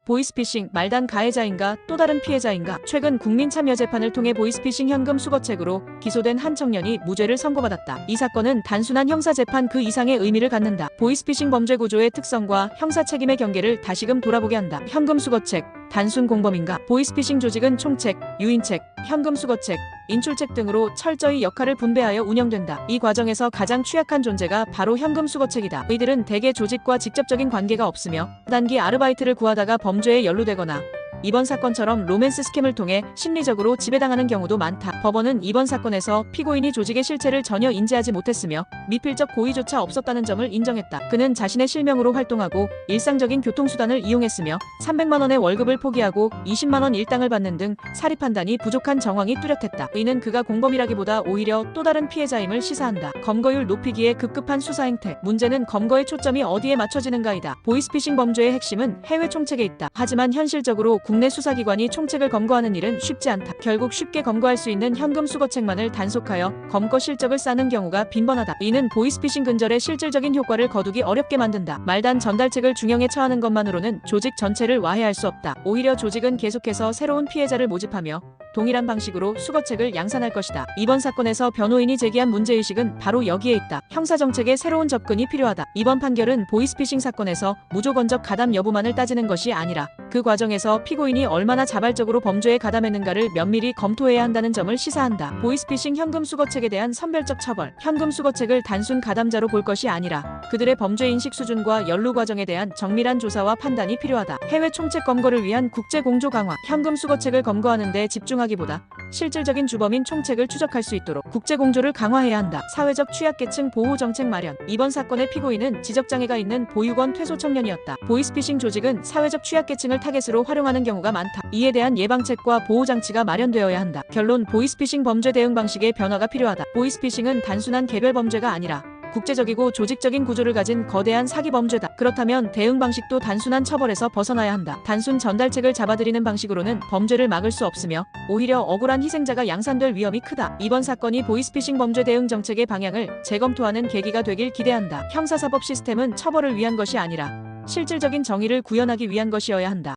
보이스피싱, 말단 가해자인가 또 다른 피해자인가? 최근 국민참여재판을 통해 보이스피싱 현금 수거책으로 기소된 한 청년이 무죄를 선고받았다. 이 사건은 단순한 형사재판 그 이상의 의미를 갖는다. 보이스피싱 범죄 구조의 특성과 형사 책임의 경계를 다시금 돌아보게 한다. 현금 수거책, 단순 공범인가? 보이스피싱 조직은 총책, 유인책, 현금 수거책, 인출책 등으로 철저히 역할을 분배하여 운영된다. 이 과정에서 가장 취약한 존재가 바로 현금 수거책이다. 이들은 대개 조직과 직접적인 관계가 없으며 단기 아르바이트를 구하다가 범죄에 연루되거나 이번 사건처럼 로맨스 스캠을 통해 심리적으로 지배당하는 경우도 많다. 법원은 이번 사건에서 피고인이 조직의 실체를 전혀 인지하지 못했으며 미필적 고의조차 없었다는 점을 인정했다. 그는 자신의 실명으로 활동하고 일상적인 교통수단을 이용했으며 300만 원의 월급을 포기하고 20만 원 일당을 받는 등 사리 판단이 부족한 정황이 뚜렷했다. 이는 그가 공범이라기보다 오히려 또 다른 피해자임을 시사한다. 검거율 높이기에 급급한 수사 행태. 문제는 검거의 초점이 어디에 맞춰지는가이다. 보이스피싱 범죄의 핵심은 해외 총책에 있다. 하지만 현실적으로 국내 수사기관이 총책을 검거하는 일은 쉽지 않다. 결국 쉽게 검거할 수 있는 현금 수거책만을 단속하여 검거 실적을 쌓는 경우가 빈번하다. 이는 보이스피싱 근절에 실질적인 효과를 거두기 어렵게 만든다. 말단 전달책을 중형에 처하는 것만으로는 조직 전체를 와해할 수 없다. 오히려 조직은 계속해서 새로운 피해자를 모집하며 동일한 방식으로 수거책을 양산할 것이다. 이번 사건에서 변호인이 제기한 문제의식은 바로 여기에 있다. 형사정책의 새로운 접근이 필요하다. 이번 판결은 보이스피싱 사건에서 무조건적 가담 여부만을 따지는 것이 아니라 그 과정에서 피고인이 얼마나 자발적으로 범죄에 가담했는가를 면밀히 검토해야 한다는 점을 시사한다. 보이스피싱 현금 수거책에 대한 선별적 처벌. 현금 수거책을 단순 가담자로 볼 것이 아니라 그들의 범죄 인식 수준과 연루 과정에 대한 정밀한 조사와 판단이 필요하다. 해외 총책 검거를 위한 국제 공조 강화. 현금 수거책을 검거하는 데 집중하기보다 실질적인 주범인 총책을 추적할 수 있도록 국제 공조를 강화해야 한다. 사회적 취약계층 보호 정책 마련. 이번 사건의 피고인은 지적장애가 있는 보육원 퇴소 청년이었다. 보이스피싱 조직은 사회적 취약계층을 타겟으로 활용하는 경우가 많다. 이에 대한 예방책과 보호장치가 마련되어야 한다. 결론, 보이스피싱 범죄 대응 방식의 변화가 필요하다. 보이스피싱은 단순한 개별 범죄가 아니라 국제적이고 조직적인 구조를 가진 거대한 사기 범죄다. 그렇다면 대응 방식도 단순한 처벌에서 벗어나야 한다. 단순 전달책을 잡아들이는 방식으로는 범죄를 막을 수 없으며 오히려 억울한 희생자가 양산될 위험이 크다. 이번 사건이 보이스피싱 범죄 대응 정책의 방향을 재검토하는 계기가 되길 기대한다. 형사사법 시스템은 처벌을 위한 것이 아니라 실질적인 정의를 구현하기 위한 것이어야 한다.